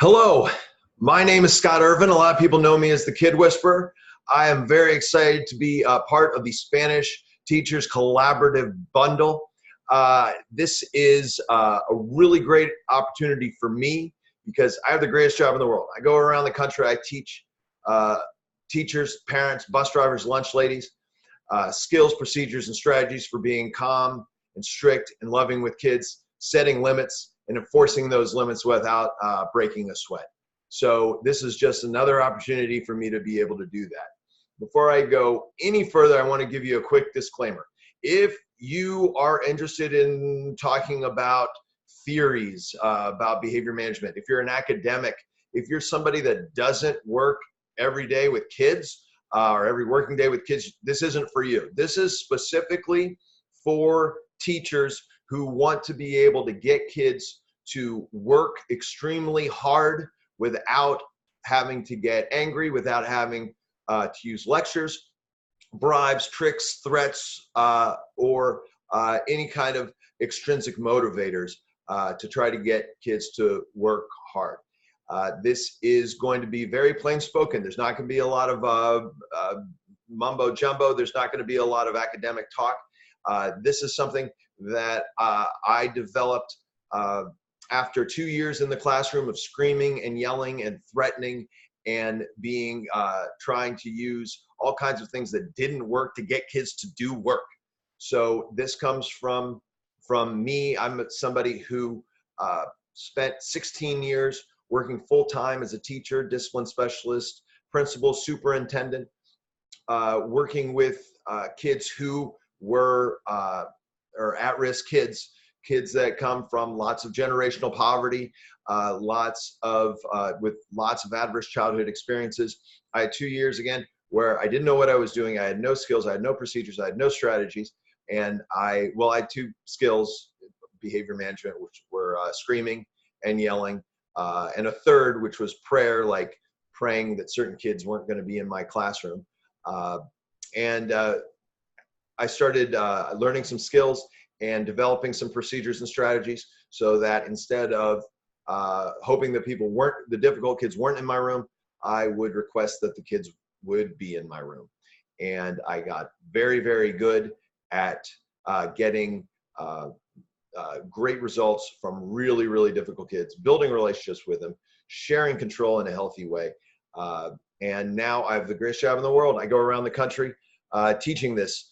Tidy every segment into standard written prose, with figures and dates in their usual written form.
Hello, my name is Scott Irvin. A lot of people know me as the Kid Whisperer. I am very excited to be a part of the Spanish Teachers Collaborative Bundle. This is a really great opportunity for me because I have the greatest job in the world. I go around the country, I teach teachers, parents, bus drivers, lunch ladies, skills, procedures, and strategies for being calm and strict and loving with kids, setting limits, and enforcing those limits without breaking a sweat. So this is just another opportunity for me to be able to do that. Before I go any further, I want to give you a quick disclaimer. If you are interested in talking about theories about behavior management, if you're an academic, if you're somebody that doesn't work every day with kids or every working day with kids, this isn't for you. This is specifically for teachers who want to be able to get kids to work extremely hard without having to get angry, without having to use lectures, bribes, tricks, threats, or any kind of extrinsic motivators to try to get kids to work hard. This is going to be very plain spoken. There's not going to be a lot of mumbo jumbo. There's not going to be a lot of academic talk. This is something that I developed after 2 years in the classroom of screaming and yelling and threatening and being trying to use all kinds of things that didn't work to get kids to do work. So this comes from me. I'm somebody who spent 16 years working full-time as a teacher, discipline specialist, principal, superintendent, working with kids who were or at-risk kids that come from lots of generational poverty, with lots of adverse childhood experiences. I had 2 years again where I didn't know what I was doing. I had no skills, I had no procedures, I had no strategies, and I had 2 skills: behavior management, which were screaming and yelling, and a third, which was prayer, like praying that certain kids weren't going to be in my classroom. I started learning some skills and developing some procedures and strategies so that instead of hoping that the difficult kids weren't in my room, I would request that the kids would be in my room. And I got very, very good at getting great results from really, really difficult kids, building relationships with them, sharing control in a healthy way. And now I have the greatest job in the world. I go around the country teaching this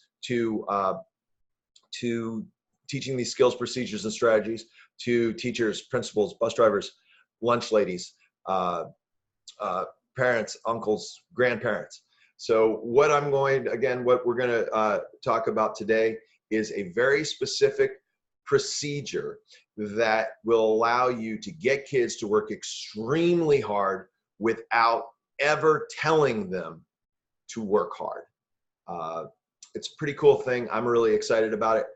teaching these skills, procedures, and strategies to teachers, principals, bus drivers, lunch ladies, parents, uncles, grandparents. So what we're going to talk about today is a very specific procedure that will allow you to get kids to work extremely hard without ever telling them to work hard. It's a pretty cool thing. I'm really excited about it.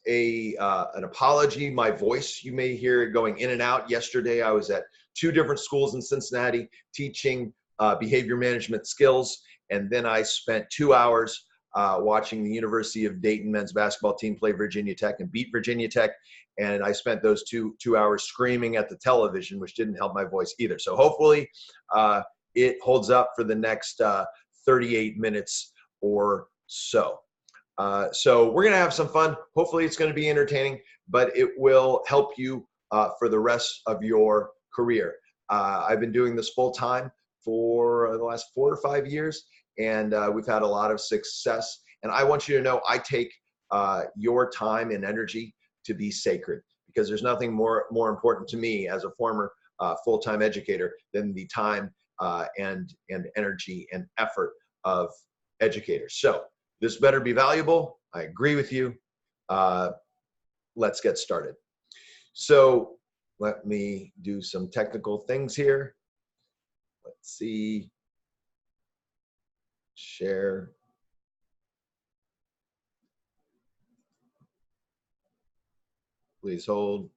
An apology, my voice, you may hear it going in and out. Yesterday, I was at 2 different schools in Cincinnati teaching behavior management skills, and then I spent 2 hours watching the University of Dayton men's basketball team play Virginia Tech and beat Virginia Tech, and I spent those two hours screaming at the television, which didn't help my voice either. So hopefully it holds up for the next 38 minutes or so. So we're going to have some fun. Hopefully it's going to be entertaining, but it will help you for the rest of your career. I've been doing this full time for the last 4 or 5 years, and we've had a lot of success. And I want you to know I take your time and energy to be sacred, because there's nothing more important to me as a former full-time educator than the time and energy and effort of educators. So this better be valuable. I agree with you. Let's get started. So let me do some technical things here. Let's see. Share. Please hold.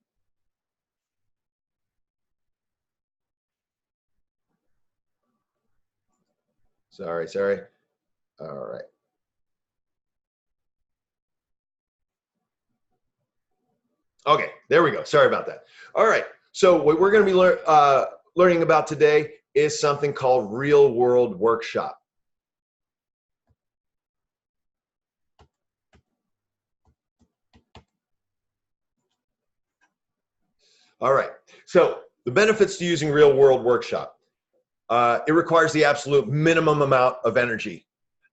Sorry. All right. Okay, there we go. Sorry about that. All right. So what we're going to be learning about today is something called real world workshop. All right. So the benefits to using real world workshop. It requires the absolute minimum amount of energy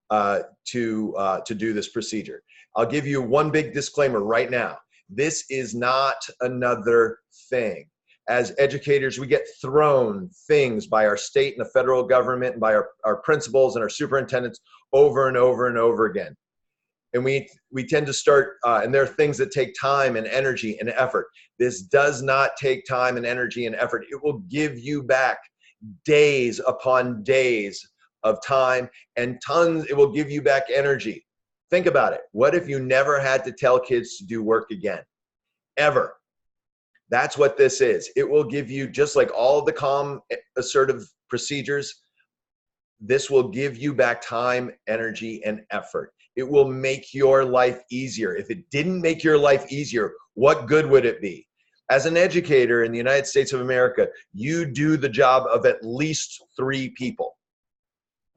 to do this procedure. I'll give you one big disclaimer right now. This is not another thing. As educators, we get thrown things by our state and the federal government and by our principals and our superintendents over and over and over again. And we tend to start, and there are things that take time and energy and effort. This does not take time and energy and effort. It will give you back days upon days of time and tons. It will give you back energy. Think about it. What if you never had to tell kids to do work again? Ever. That's what this is. It will give you, just like all the calm, assertive procedures, this will give you back time, energy, and effort. It will make your life easier. If it didn't make your life easier, what good would it be? As an educator in the United States of America, you do the job of at least 3 people.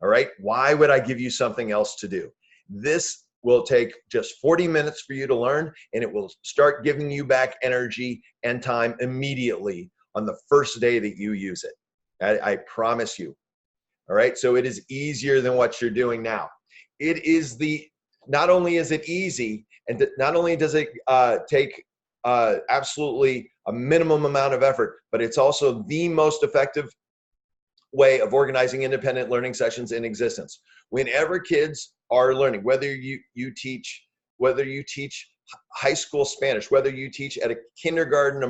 All right? Why would I give you something else to do? This will take just 40 minutes for you to learn, and it will start giving you back energy and time immediately on the first day that you use it. I promise you. All right? So it is easier than what you're doing now. It is not only is it easy, and not only does it take absolutely a minimum amount of effort, but it's also the most effective way of organizing independent learning sessions in existence. Whenever kids are learning, whether you teach high school Spanish, whether you teach at a kindergarten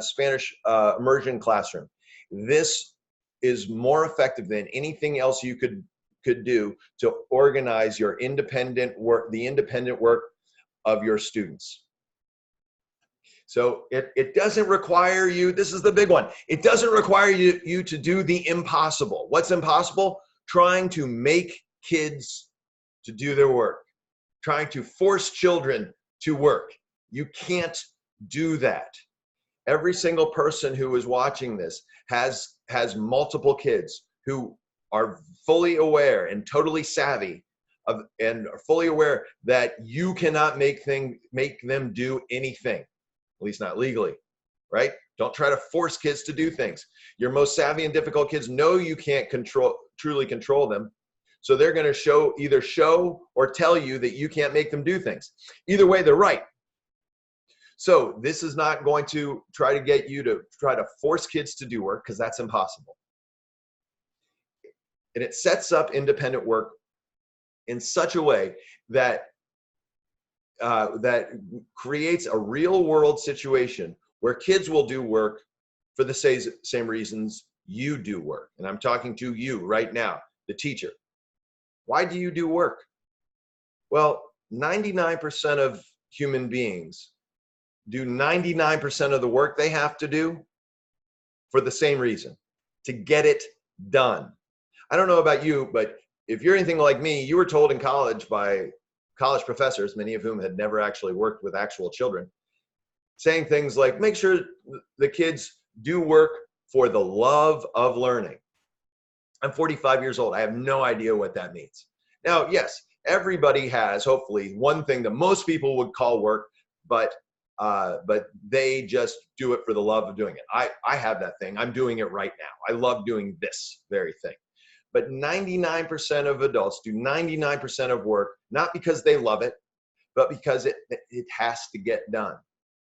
Spanish immersion classroom, this is more effective than anything else you could do to organize your independent work, the independent work of your students. So it doesn't require you, this is the big one, it doesn't require you to do the impossible. What's impossible? Trying to make kids to do their work, trying to force children to work. You can't do that. Every single person who is watching this has multiple kids who are fully aware and totally savvy of, and are fully aware that you cannot make them do anything, at least not legally, right? Don't try to force kids to do things. Your most savvy and difficult kids know you can't truly control them. So they're going to either show or tell you that you can't make them do things. Either way, they're right. So this is not going to try to get you to try to force kids to do work, because that's impossible. And it sets up independent work in such a way that that creates a real world situation where kids will do work for the same reasons you do work. And I'm talking to you right now, the teacher. Why do you do work? Well, 99% of human beings do 99% of the work they have to do for the same reason, to get it done. I don't know about you, but if you're anything like me, you were told in college by college professors, many of whom had never actually worked with actual children, saying things like, make sure the kids do work for the love of learning. I'm 45 years old. I have no idea what that means. Now, yes, everybody has, hopefully, one thing that most people would call work, but they just do it for the love of doing it. I have that thing. I'm doing it right now. I love doing this very thing. But 99% of adults do 99% of work, not because they love it, but because it has to get done.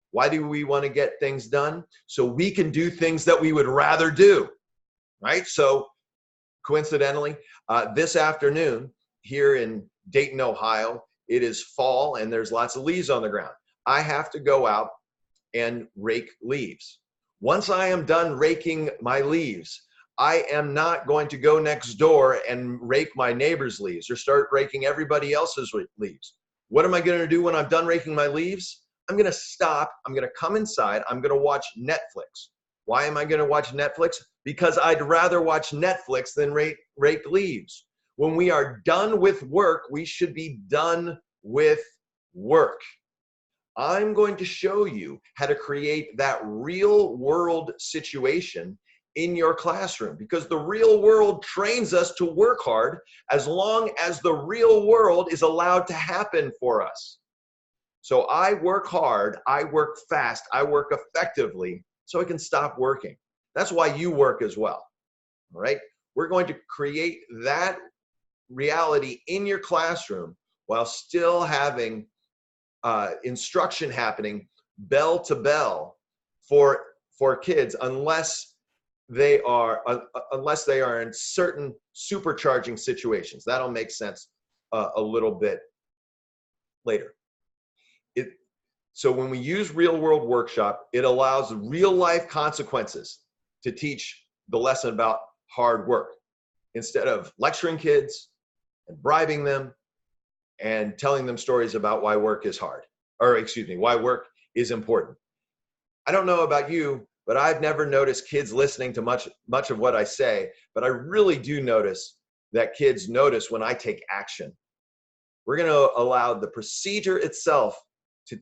Why do we want to get things done? So we can do things that we would rather do, right? So coincidentally, this afternoon here in Dayton, Ohio, it is fall and there's lots of leaves on the ground. I have to go out and rake leaves. Once I am done raking my leaves, I am not going to go next door and rake my neighbor's leaves or start raking everybody else's leaves. What am I going to do when I'm done raking my leaves? I'm going to stop. I'm going to come inside. I'm going to watch Netflix. Why am I going to watch Netflix? Because I'd rather watch Netflix than rake leaves. When we are done with work, we should be done with work. I'm going to show you how to create that real world situation in your classroom, because the real world trains us to work hard as long as the real world is allowed to happen for us. So I work hard, I work fast, I work effectively so I can stop working. That's why you work as well, all right? We're going to create that reality in your classroom while still having instruction happening bell to bell for kids, unless they are in certain supercharging situations. That'll make sense a little bit later. So when we use real world workshop, it allows real life consequences to teach the lesson about hard work, instead of lecturing kids and bribing them and telling them stories about why work is hard, or excuse me, why work is important. I don't know about you, but I've never noticed kids listening to much of what I say, but I really do notice that kids notice when I take action. We're going to allow the procedure itself to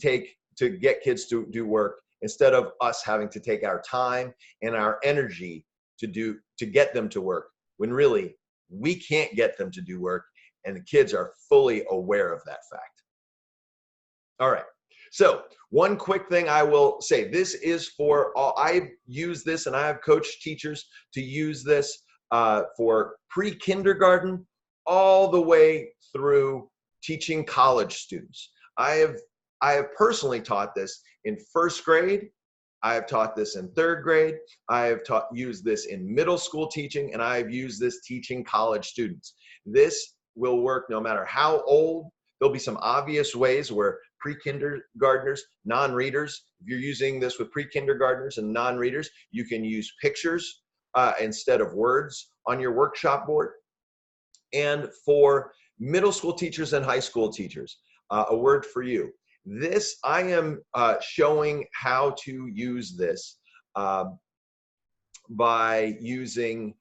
get kids to do work, instead of us having to take our time and our energy to get them to work, when really we can't get them to do work, and the kids are fully aware of that fact. All right. So one quick thing I will say, this is for all. I use this, and I have coached teachers to use this for pre-kindergarten all the way through teaching college students. I have personally taught this in first grade. I have taught this in third grade. I have used this in middle school teaching, and I have used this teaching college students. This will work no matter how old. There'll be some obvious ways where pre-kindergartners, non-readers, if you're using this with pre-kindergartners and non-readers, you can use pictures instead of words on your workshop board. And for middle school teachers and high school teachers, a word for you. This, I am showing how to use this by using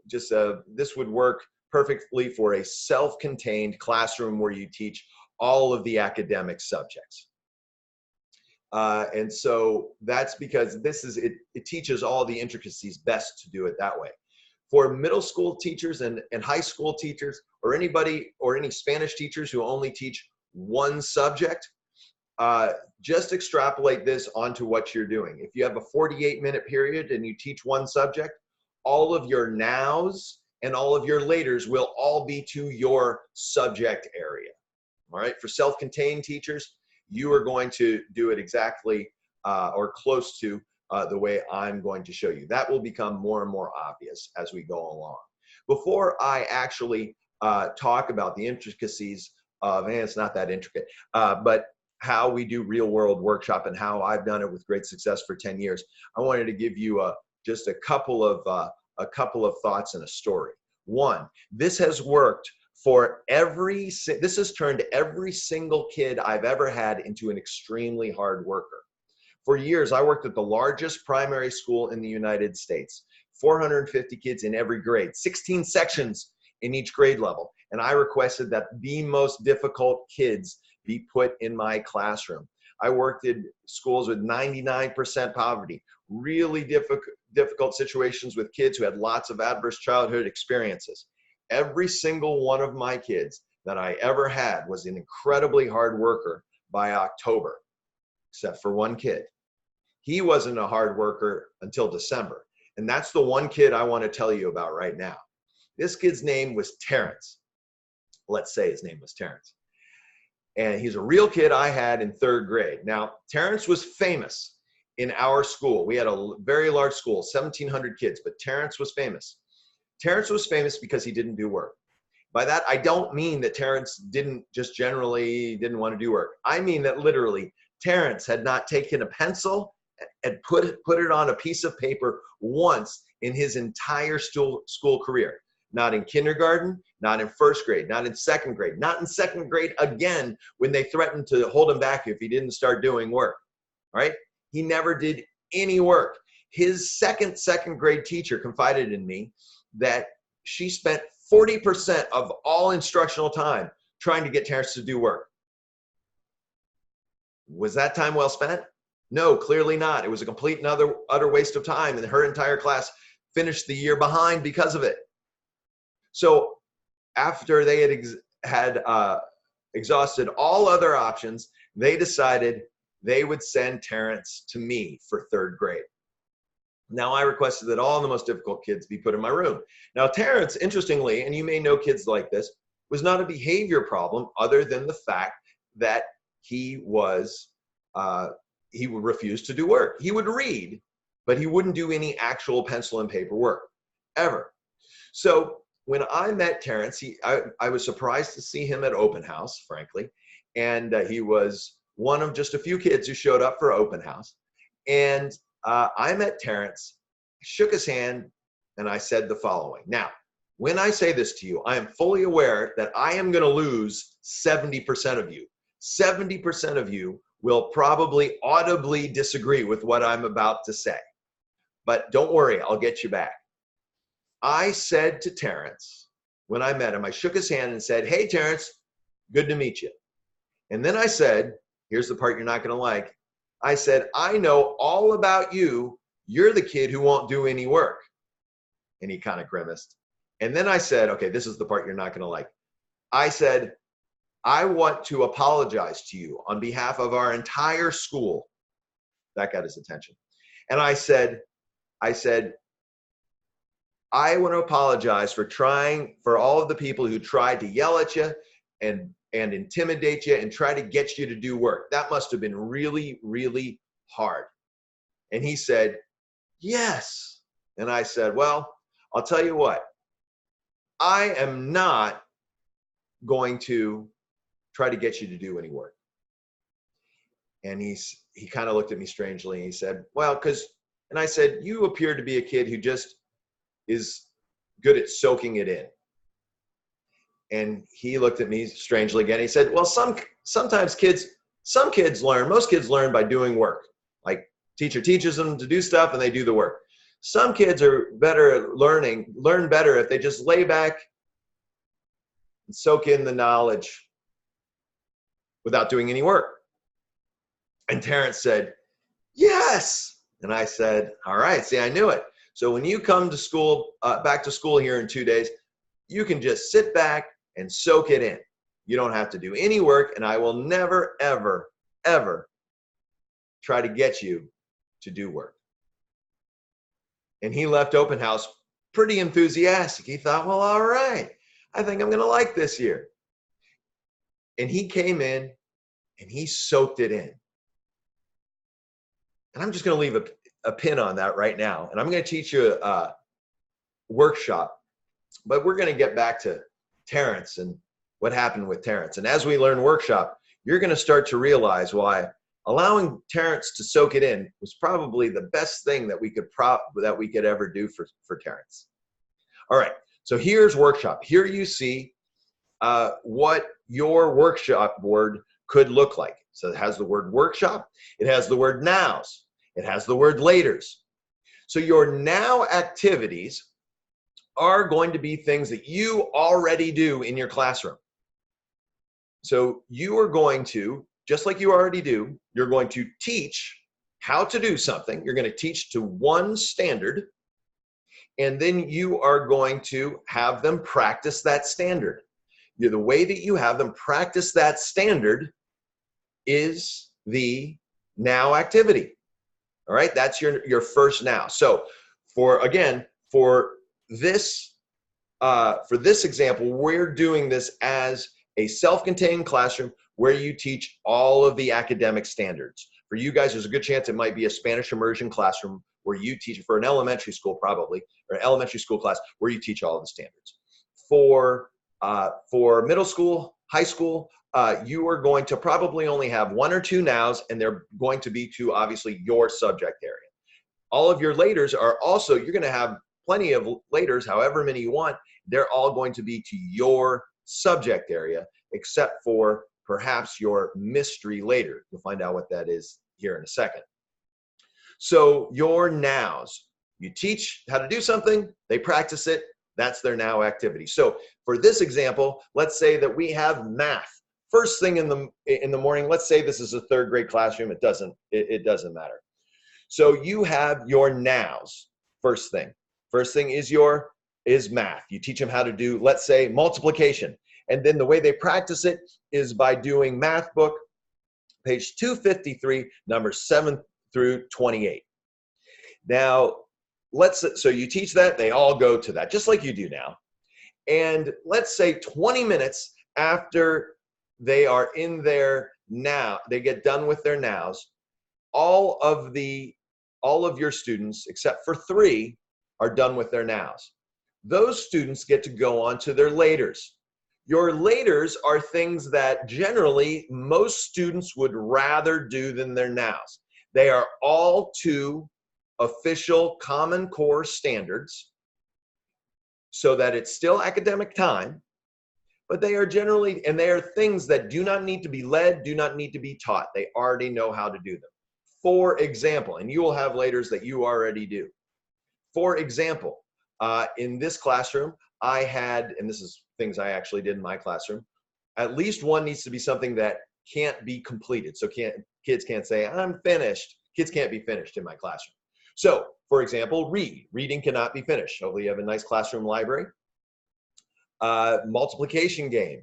this would work perfectly for a self-contained classroom where you teach all of the academic subjects. And so that's because it teaches all the intricacies best to do it that way. For middle school teachers and high school teachers, or anybody, or any Spanish teachers who only teach one subject, just extrapolate this onto what you're doing. If you have a 48-minute period and you teach one subject, all of your nows and all of your laters will all be to your subject area. All right, for self-contained teachers, you are going to do it exactly or close to the way I'm going to show you. That will become more and more obvious as we go along. Before I actually talk about the intricacies of, and it's not that intricate, but how we do real world workshop and how I've done it with great success for 10 years, I wanted to give you just a couple of thoughts and a story. One, this has worked for this has turned every single kid I've ever had into an extremely hard worker. For years, I worked at the largest primary school in the United States, 450 kids in every grade, 16 sections in each grade level. And I requested that the most difficult kids be put in my classroom. I worked in schools with 99% poverty, really difficult situations with kids who had lots of adverse childhood experiences. Every single one of my kids that I ever had was an incredibly hard worker by October, except for one kid. He wasn't a hard worker until December. And that's the one kid I want to tell you about right now. This kid's name was Terrence. Let's say his name was Terrence. And he's a real kid I had in third grade. Now, Terrence was famous in our school. We had a very large school, 1,700 kids, but Terrence was famous. Terrence was famous because he didn't do work. By that, I don't mean that Terrence didn't want to do work. I mean that literally, Terrence had not taken a pencil and put it on a piece of paper once in his entire school career. Not in kindergarten, not in first grade, not in second grade, not in second grade again when they threatened to hold him back if he didn't start doing work, right? He never did any work. His second grade teacher confided in me that she spent 40% of all instructional time trying to get Terrence to do work. Was that time well spent? No, clearly not. It was a complete and utter waste of time, and her entire class finished the year behind because of it. So after they had exhausted all other options, they decided they would send Terrence to me for 3rd grade. Now, I requested that all the most difficult kids be put in my room. Now, Terrence, interestingly, and you may know kids like this, was not a behavior problem other than the fact that he would refuse to do work. He would read, but he wouldn't do any actual pencil and paper work, ever. So when I met Terrence, I was surprised to see him at open house, frankly. And he was one of just a few kids who showed up for open house. And I met Terrence, shook his hand, and I said the following. Now, when I say this to you, I am fully aware that I am going to lose 70% of you. 70% of you will probably audibly disagree with what I'm about to say. But don't worry, I'll get you back. I said to Terrence, when I met him, I shook his hand and said, "Hey, Terrence, good to meet you." And then I said, here's the part you're not going to like. I said, "I know all about you. You're the kid who won't do any work." And he kind of grimaced. And then I said, okay, this is the part you're not going to like. I said, "I want to apologize to you on behalf of our entire school." That got his attention. And I said, "I want to apologize for all of the people who tried to yell at you and intimidate you and try to get you to do work. That must have been really, really hard." And he said, "Yes." And I said, "Well, I'll tell you what, I am not going to try to get you to do any work." And he kind of looked at me strangely and he said, "Well, and I said, "You appear to be a kid who just is good at soaking it in." And he looked at me strangely again. He said, "Well, sometimes some kids learn, most kids learn by doing work. Like teacher teaches them to do stuff and they do the work. Some kids are better at learn better if they just lay back and soak in the knowledge without doing any work." And Terrence said, "Yes." And I said, "All right, see, I knew it. So when you come to school, back to school here in 2 days, you can just sit back and soak it in. You don't have to do any work, and I will never, ever, ever try to get you to do work." And he left open house pretty enthusiastic. He thought, well, all right, I think I'm going to like this year. And he came in and he soaked it in. And I'm just going to leave a pin on that right now. And I'm going to teach you a workshop, but we're going to get back to Terrence and what happened with Terrence. And as we learn workshop, you're going to start to realize why allowing Terrence to soak it in was probably the best thing that we could ever do for Terrence. All right, so here's workshop. Here you see what your workshop board could look like. So it has the word workshop, it has the word nows, it has the word laters. So your now activities are going to be things that you already do in your classroom. So you are going to, just like you already do, you're going to teach how to do something. You're going to teach to one standard, and then you are going to have them practice that standard. The way that you have them practice that standard is the now activity. All right, that's your first now. So for this example, we're doing this as a self-contained classroom where you teach all of the academic standards. For you guys, there's a good chance it might be a Spanish immersion classroom where you teach, for an elementary school probably, or an elementary school class where you teach all of the standards. For middle school, high school, you are going to probably only have 1 or 2 nows, and they're going to be to obviously your subject area. All of your laters are also, you're going to have plenty of laters, however many you want. They're all going to be to your subject area, except for perhaps your mystery later. You'll find out what that is here in a second. So your nows, you teach how to do something, they practice it, that's their now activity. So for this example, let's say that we have math first thing in the morning. Let's say this is a third grade classroom. It doesn't matter. So you have your nows. First thing is math. You teach them how to do, let's say, multiplication. And then the way they practice it is by doing math book, page 253, numbers 7 through 28. Now, so you teach that, they all go to that, just like you do now. And let's say 20 minutes after they are in their now, they get done with their nows, all of your students, except for 3, are done with their nows. Those students get to go on to their laters. Your laters are things that generally most students would rather do than their nows. They are all to official Common Core standards so that it's still academic time, but they are generally, and they are things that do not need to be led, do not need to be taught. They already know how to do them. For example, and you will have laters that you already do. For example, in this classroom, I had, and this is things I actually did in my classroom, at least one needs to be something that can't be completed. So kids can't say, I'm finished. Kids can't be finished in my classroom. So, for example, reading cannot be finished. Hopefully you have a nice classroom library. Multiplication game.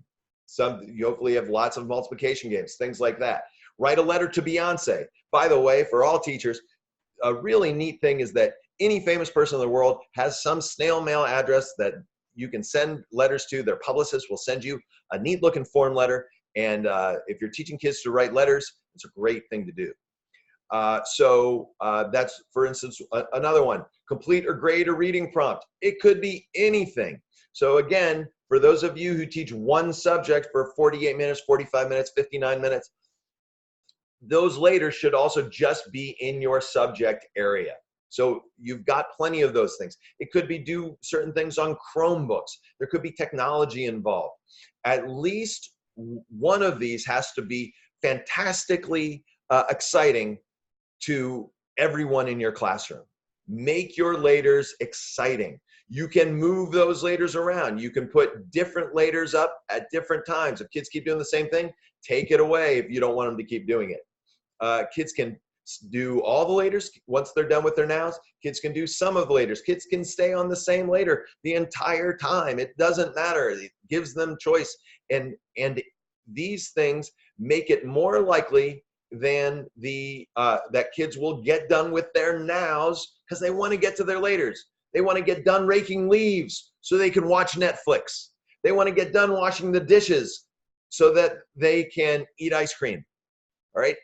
You hopefully have lots of multiplication games, things like that. Write a letter to Beyonce. By the way, for all teachers, a really neat thing is that any famous person in the world has some snail mail address that you can send letters to. Their publicist will send you a neat looking form letter. And if you're teaching kids to write letters, it's a great thing to do. So that's, for instance, another one. Complete or grade a reading prompt. It could be anything. So again, for those of you who teach one subject for 48 minutes, 45 minutes, 59 minutes, those laters should also just be in your subject area. So you've got plenty of those things. It could be do certain things on Chromebooks. There could be technology involved. At least one of these has to be fantastically exciting to everyone in your classroom. Make your laters exciting. You can move those laters around. You can put different laters up at different times. If kids keep doing the same thing, take it away if you don't want them to keep doing it. Kids can do all the laters once they're done with their nows. Kids can do some of the laters. Kids can stay on the same later the entire time. It doesn't matter. It gives them choice. And these things make it more likely than that kids will get done with their nows because they want to get to their laters. They want to get done raking leaves so they can watch Netflix. They want to get done washing the dishes so that they can eat ice cream. All right.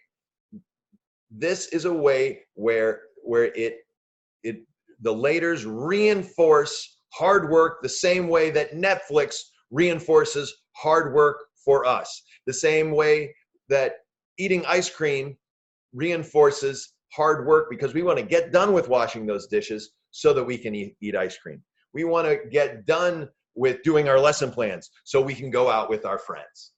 This is a way where the laters reinforce hard work the same way that Netflix reinforces hard work for us. The same way that eating ice cream reinforces hard work because we want to get done with washing those dishes so that we can eat ice cream. We want to get done with doing our lesson plans so we can go out with our friends.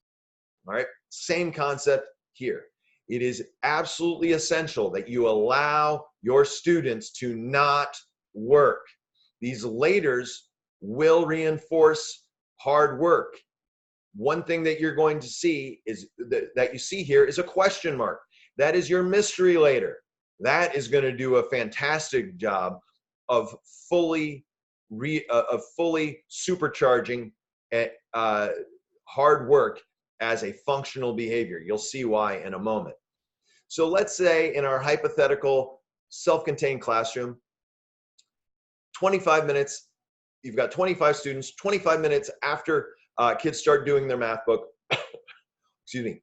All right, same concept here. It is absolutely essential that you allow your students to not work. These laters will reinforce hard work. One thing that you're going to see is that you see here is a question mark. That is your mystery later. That is going to do a fantastic job of fully supercharging hard work as a functional behavior. You'll see why in a moment. So let's say in our hypothetical self-contained classroom, 25 minutes, you've got 25 students, 25 minutes after kids start doing their math book, excuse me,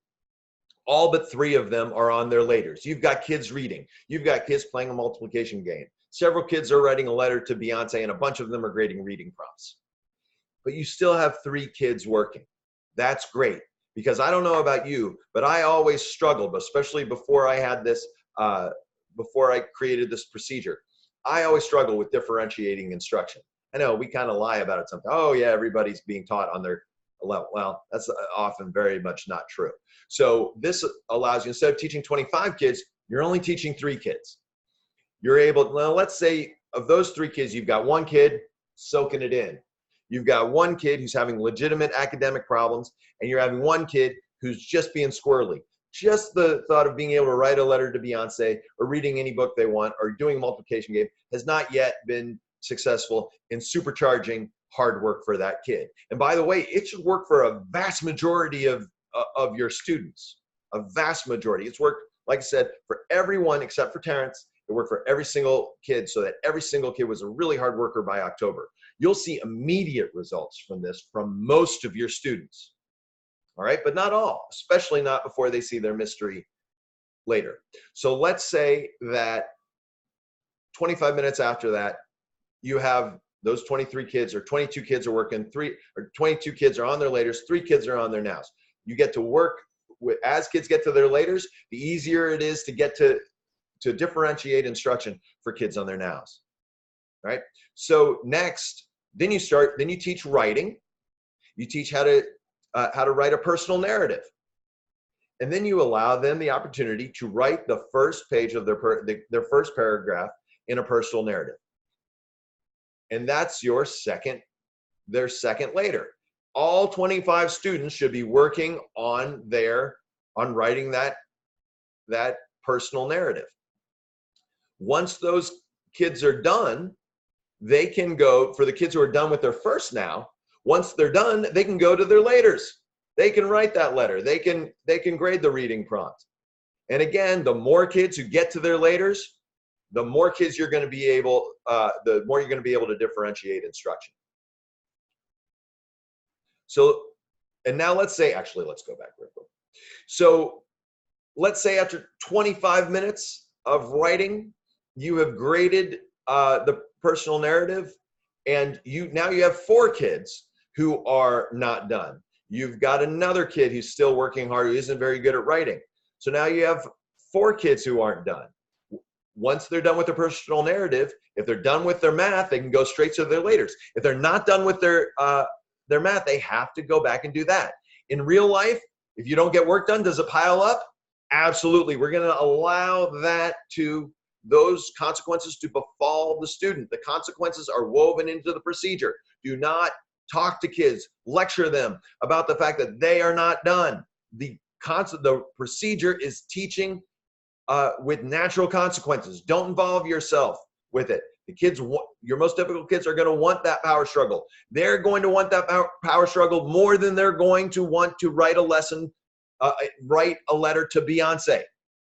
all but 3 of them are on their laters. You've got kids reading. You've got kids playing a multiplication game. Several kids are writing a letter to Beyonce, and a bunch of them are grading reading prompts. But you still have 3 kids working. That's great, because I don't know about you, but I always struggled, especially before I had this, before I created this procedure. I always struggle with differentiating instruction. I know we kind of lie about it sometimes. Oh yeah, everybody's being taught on their level. Well, that's often very much not true. So this allows you, instead of teaching 25 kids, you're only teaching 3 kids. You're able, well, let's say of those 3 kids, you've got 1 kid soaking it in. You've got 1 kid who's having legitimate academic problems, and you're having 1 kid who's just being squirrely. Just the thought of being able to write a letter to Beyonce or reading any book they want or doing a multiplication game has not yet been successful in supercharging hard work for that kid. And by the way, it should work for a vast majority of your students, a vast majority. It's worked, like I said, for everyone except for Terrence. It worked for every single kid so that every single kid was a really hard worker by October. You'll see immediate results from this from most of your students. All right, but not all, especially not before they see their mystery later. So let's say that 25 minutes after that, you have those 23 kids or 22 kids are working, 22 kids are on their laters, 3 kids are on their nows. You get to work with, as kids get to their laters, the easier it is to get to differentiate instruction for kids on their nows. All right, so next, then you teach writing. You teach how to write a personal narrative. And then you allow them the opportunity to write the first page of their first paragraph in a personal narrative. And that's their second later. All 25 students should be working on writing that personal narrative. Once those kids are done, they can go, for the kids who are done with their first now, once they're done, they can go to their laters. They can write that letter. They can grade the reading prompt. And again, the more kids who get to their laters, the more kids you're going to be able, to differentiate instruction. So, and now let's go back real quick. So let's say after 25 minutes of writing, you have graded the personal narrative, and now you have 4 kids who are not done. You've got another kid who's still working hard, who isn't very good at writing. So now you have 4 kids who aren't done. Once they're done with their personal narrative, if they're done with their math, they can go straight to their laters. If they're not done with their math, they have to go back and do that. In real life, if you don't get work done, does it pile up? Absolutely. We're going to allow those consequences to befall the student. The consequences are woven into the procedure. Do not talk to kids, lecture them about the fact that they are not done. The procedure is teaching with natural consequences. Don't involve yourself with it. The kids, your most difficult kids, are going to want that power struggle. They're going to want that power struggle more than they're going to want to write a lesson, write a letter to Beyonce.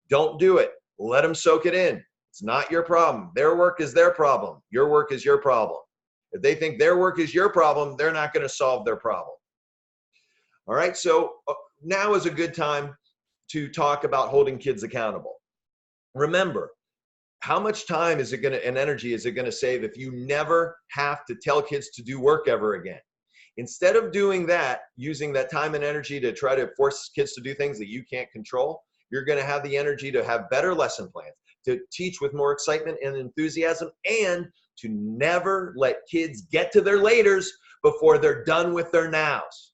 Don't do it. Let them soak it in. It's not your problem. Their work is their problem. Your work is your problem. If they think their work is your problem, they're not going to solve their problem. All right, so now is a good time to talk about holding kids accountable. Remember, how much time and energy is it going to save if you never have to tell kids to do work ever again? Instead of doing that, using that time and energy to try to force kids to do things that you can't control, you're going to have the energy to have better lesson plans, to teach with more excitement and enthusiasm, and to never let kids get to their laters before they're done with their nows.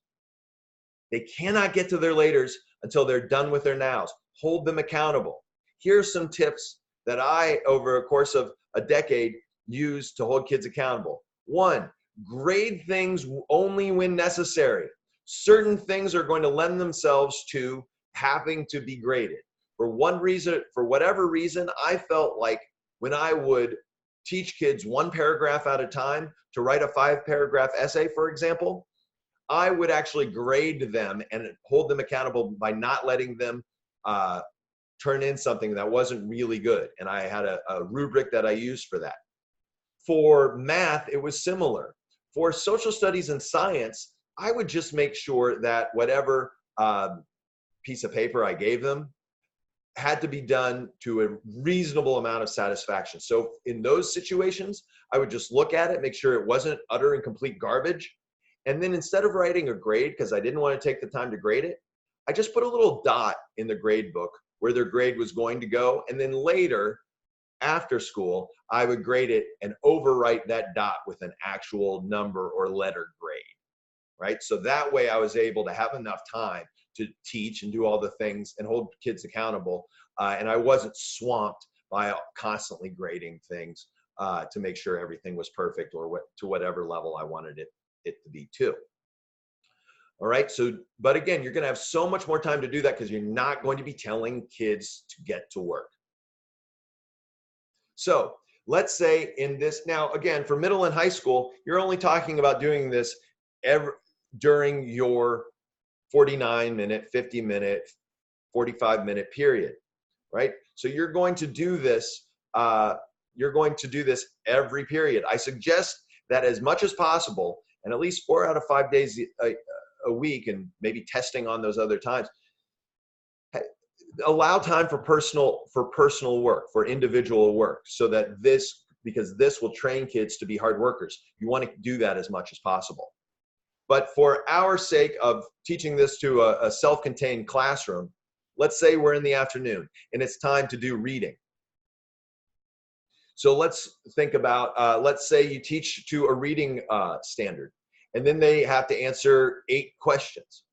They cannot get to their laters until they're done with their nows. Hold them accountable. Here's some tips that I, over a course of a decade, use to hold kids accountable. 1, grade things only when necessary. Certain things are going to lend themselves to having to be graded. For whatever reason, I felt like when I would teach kids 1 paragraph at a time to write a 5-paragraph essay, for example, I would actually grade them and hold them accountable by not letting them turn in something that wasn't really good. And I had a rubric that I used for that. For math, it was similar. For social studies and science, I would just make sure that whatever piece of paper I gave them had to be done to a reasonable amount of satisfaction. So in those situations, I would just look at it, make sure it wasn't utter and complete garbage. And then instead of writing a grade, because I didn't want to take the time to grade it, I just put a little dot in the grade book where their grade was going to go. And then later, after school, I would grade it and overwrite that dot with an actual number or letter grade, right? So that way I was able to have enough time to teach and do all the things and hold kids accountable. And I wasn't swamped by constantly grading things to make sure everything was perfect or to whatever level I wanted it to be too. All right. So, but again, you're going to have so much more time to do that because you're not going to be telling kids to get to work. So let's say in this, now again, for middle and high school, you're only talking about doing this during your 49-minute, 50-minute, 45-minute period, right? So you're going to do this. Every period. I suggest that as much as possible, and at least 4 out of 5 days a week, and maybe testing on those other times, allow time for personal work, for individual work, so that because this will train kids to be hard workers. You want to do that as much as possible. But for our sake of teaching this to a self-contained classroom, let's say we're in the afternoon and it's time to do reading. So let's think about, let's say you teach to a reading standard, and then they have to answer 8 questions.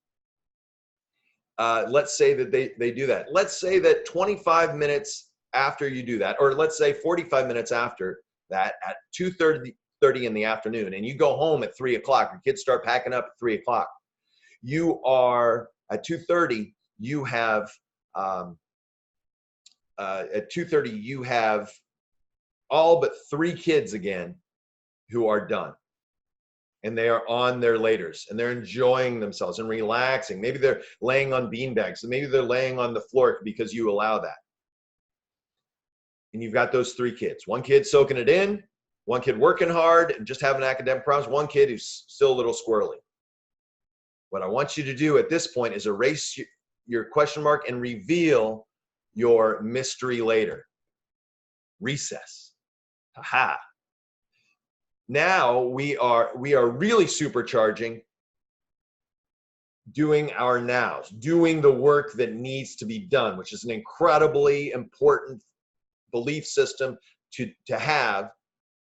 Let's say that they do that. Let's say that 25 minutes after you do that, or let's say 45 minutes after that, at 2:30 in the afternoon, and you go home at 3 o'clock, your kids start packing up at 3 o'clock. You are, at 2:30, you have, at 2:30, you have all but 3 kids again who are done. And they are on their laters and they're enjoying themselves and relaxing. Maybe they're laying on beanbags. Maybe they're laying on the floor because you allow that. And you've got those 3 kids. 1 kid soaking it in, 1 kid working hard and just having academic problems, 1 kid who's still a little squirrely. What I want you to do at this point is erase your question mark and reveal your mystery later. Recess. Aha. Now we are really supercharging doing our nows, doing the work that needs to be done, which is an incredibly important belief system to have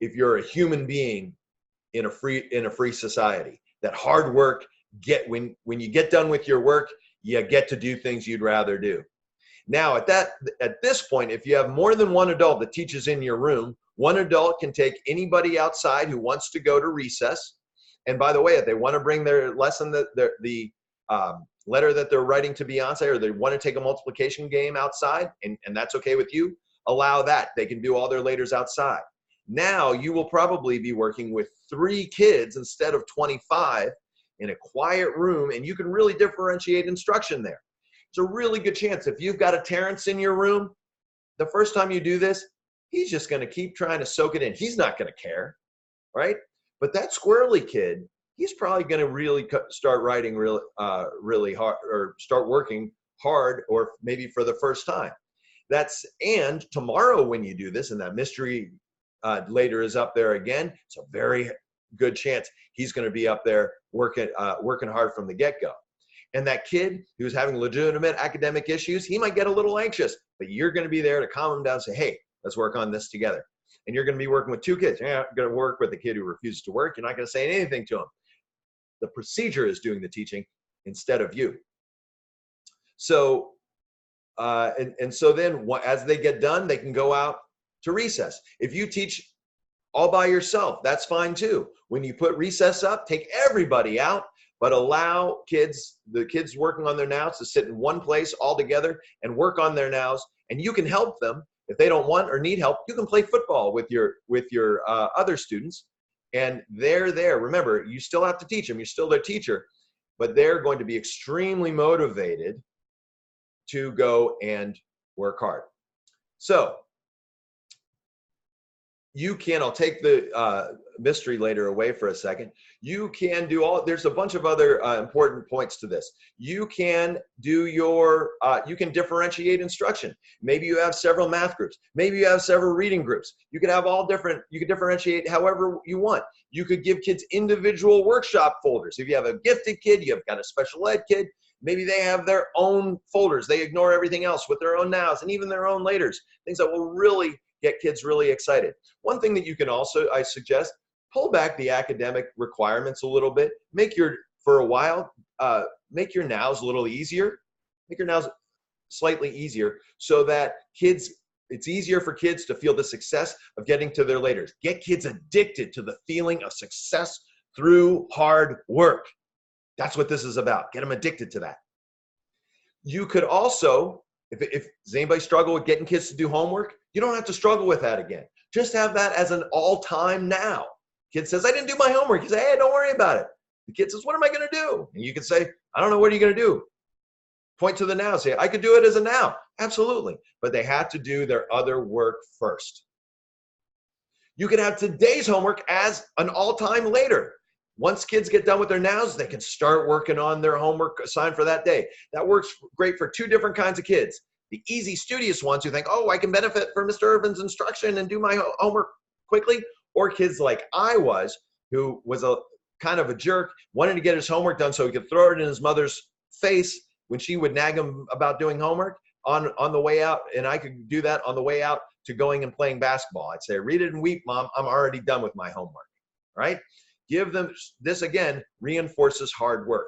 if you're a human being in a free society. That hard work, when you get done with your work, you get to do things you'd rather do. Now at this point, if you have more than 1 adult that teaches in your room, 1 adult can take anybody outside who wants to go to recess. And by the way, if they want to bring their lesson, the letter that they're writing to Beyonce, or they want to take a multiplication game outside, and that's okay with you, allow that. They can do all their laters outside. Now you will probably be working with 3 kids instead of 25 in a quiet room, and you can really differentiate instruction there. It's a really good chance. If you've got a Terrence in your room, the first time you do this, he's just going to keep trying to soak it in. He's not going to care, right? But that squirrely kid, he's probably going to really start writing really hard, or start working hard, or maybe for the first time. And tomorrow when you do this and that mystery later is up there again, it's a very good chance he's going to be up there working hard from the get-go. And that kid who's having legitimate academic issues, he might get a little anxious, but you're going to be there to calm him down and say, hey, let's work on this together. And you're going to be working with 2 kids. You're not going to work with the kid who refuses to work. You're not going to say anything to him. The procedure is doing the teaching instead of you. So, and so then as they get done, they can go out to recess. If you teach all by yourself, that's fine too. When you put recess up, take everybody out, but allow the kids working on their nows to sit in one place all together and work on their nows. And you can help them. If they don't want or need help, you can play football with your other students, and they're there. Remember, you still have to teach them. You're still their teacher, but they're going to be extremely motivated to go and work hard. So you can, I'll take the mystery later away for a second. You can do there's a bunch of other important points to this. You can do you can differentiate instruction. Maybe you have several math groups. Maybe you have several reading groups. You could have you could differentiate however you want. You could give kids individual workshop folders. If you have a gifted kid, you've got a special ed kid, maybe they have their own folders. They ignore everything else with their own nows and even their own laters, things that will really get kids really excited. One thing that you can also, I suggest, pull back the academic requirements a little bit. For a while, make your nows a little easier. Make your nows slightly easier so that it's easier for kids to feel the success of getting to their laters. Get kids addicted to the feeling of success through hard work. That's what this is about. Get them addicted to that. You could also, if does anybody struggle with getting kids to do homework? You don't have to struggle with that again. Just have that as an all-time now. Kid says, I didn't do my homework. You say, hey, don't worry about it. The kid says, what am I going to do? And you can say, I don't know. What are you going to do? Point to the now. Say, I could do it as a now. Absolutely. But they have to do their other work first. You can have today's homework as an all-time later. Once kids get done with their nows, they can start working on their homework assigned for that day. That works great for two different kinds of kids. The easy, studious ones who think, oh, I can benefit from Mr. Irvin's instruction and do my homework quickly. Or kids like I was, who was a kind of a jerk, wanted to get his homework done so he could throw it in his mother's face when she would nag him about doing homework on the way out. And I could do that on the way out to going and playing basketball. I'd say, read it and weep, Mom. I'm already done with my homework, right? Give them this again, reinforces hard work.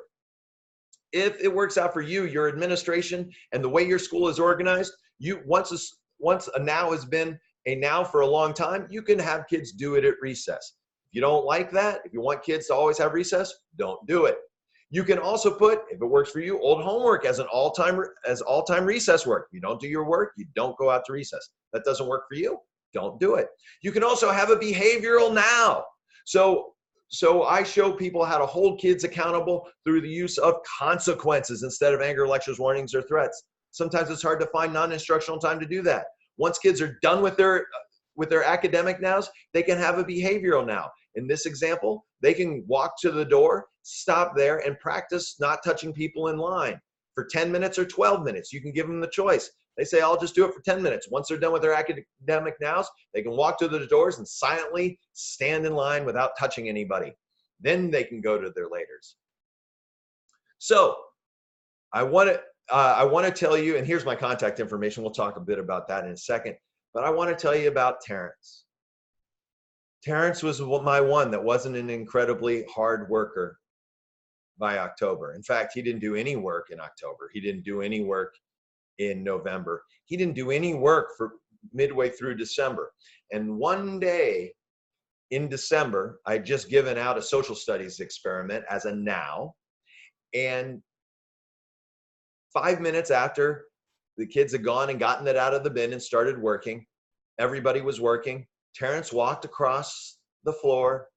If it works out for you, your administration and the way your school is organized, once a now has been a now for a long time, you can have kids do it at recess. If you don't like that, if you want kids to always have recess, don't do it. You can also put, if it works for you, old homework as all-time recess work. You don't do your work, you don't go out to recess. That doesn't work for you, don't do it. You can also have a behavioral now. So I show people how to hold kids accountable through the use of consequences instead of anger, lectures, warnings, or threats. Sometimes it's hard to find non-instructional time to do that. Once kids are done with their academic nows, they can have a behavioral now. In this example, they can walk to the door, stop there, and practice not touching people in line for 10 minutes or 12 minutes. You can give them the choice. They say, I'll just do it for 10 minutes. Once they're done with their academic nows, they can walk to the doors and silently stand in line without touching anybody. Then they can go to their laters. So I want to tell you, and here's my contact information. We'll talk a bit about that in a second. But I want to tell you about Terrence. Terrence was my one that wasn't an incredibly hard worker by October. In fact, he didn't do any work in October. He didn't do any work in November. He didn't do any work for midway through December. And one day in December, I'd just given out a social studies experiment as a now. And 5 minutes after the kids had gone and gotten it out of the bin and started working, everybody was working, Terrence walked across the floor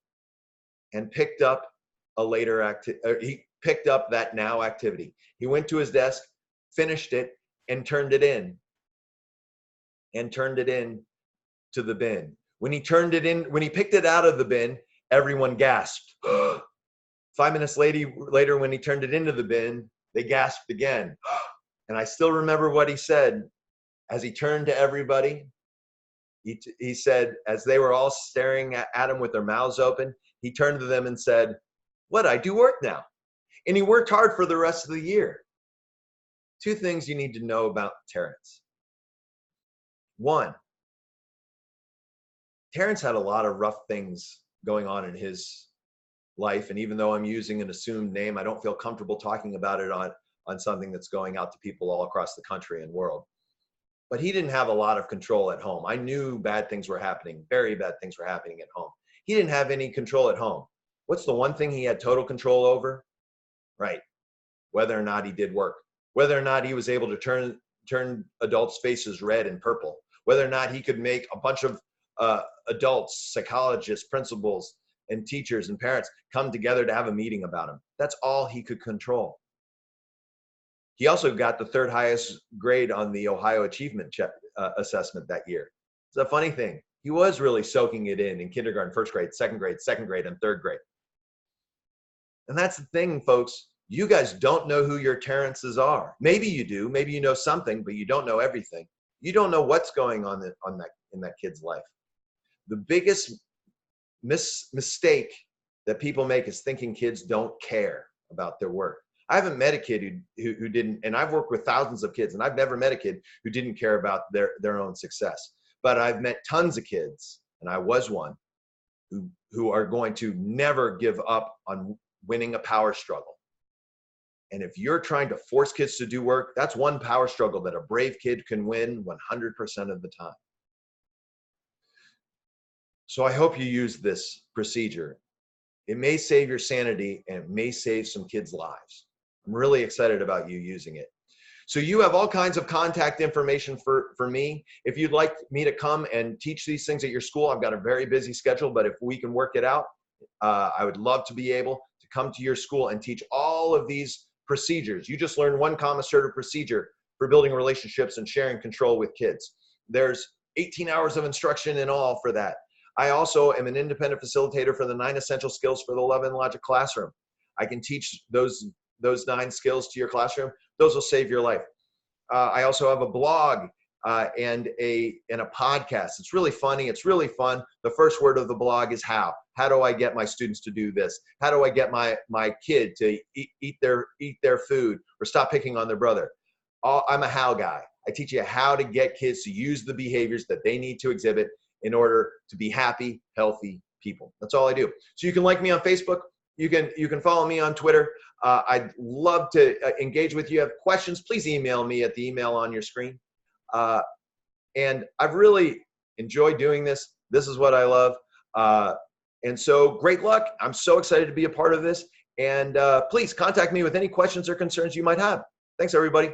and picked up he picked up that now activity. He went to his desk, finished it, and turned it in to the bin. When he picked it out of the bin, everyone gasped. 5 minutes later, when he turned it into the bin, they gasped again. And I still remember what he said as he turned to everybody. He said, as they were all staring at him with their mouths open, he turned to them and said, what, I do work now. And he worked hard for the rest of the year. Two things you need to know about Terrence. One, Terrence had a lot of rough things going on in his life. And even though I'm using an assumed name, I don't feel comfortable talking about it on something that's going out to people all across the country and world. But he didn't have a lot of control at home. I knew bad things were happening, very bad things were happening at home. He didn't have any control at home. What's the one thing he had total control over? Right, whether or not he did work, whether or not he was able to turn adults' faces red and purple, whether or not he could make a bunch of adults, psychologists, principals, and teachers and parents come together to have a meeting about him. That's all he could control. He also got the third highest grade on the Ohio Achievement Assessment that year. It's a funny thing. He was really soaking it in kindergarten, first grade, second grade, and third grade. And that's the thing, folks. You guys don't know who your Terrences are. Maybe you do. Maybe you know something, but you don't know everything. You don't know what's going on in that kid's life. The biggest mistake that people make is thinking kids don't care about their work. I haven't met a kid who didn't, and I've worked with thousands of kids, and I've never met a kid who didn't care about their own success. But I've met tons of kids, and I was one, who are going to never give up on winning a power struggle. And if you're trying to force kids to do work, that's one power struggle that a brave kid can win 100% of the time. So I hope you use this procedure. It may save your sanity, and it may save some kids' lives. I'm really excited about you using it. So you have all kinds of contact information for me. If you'd like me to come and teach these things at your school, I've got a very busy schedule, but if we can work it out, I would love to be able to come to your school and teach all of these procedures. You just learned one common assertive procedure for building relationships and sharing control with kids. There's 18 hours of instruction in all for that. I also am an independent facilitator for the 9 essential skills for the Love and Logic classroom. I can teach those 9 skills to your classroom. Those will save your life. I also have a blog and a podcast. It's really funny. It's really fun. The first word of the blog is how. How do I get my students to do this? How do I get my kid to eat their food or stop picking on their brother? I'm a how guy. I teach you how to get kids to use the behaviors that they need to exhibit in order to be happy, healthy people. That's all I do. So you can like me on Facebook. You can follow me on Twitter. I'd love to engage with you. Have questions, please email me at the email on your screen. And I've really enjoyed doing this. This is what I love. And so great luck. I'm so excited to be a part of this. And please contact me with any questions or concerns you might have. Thanks, everybody.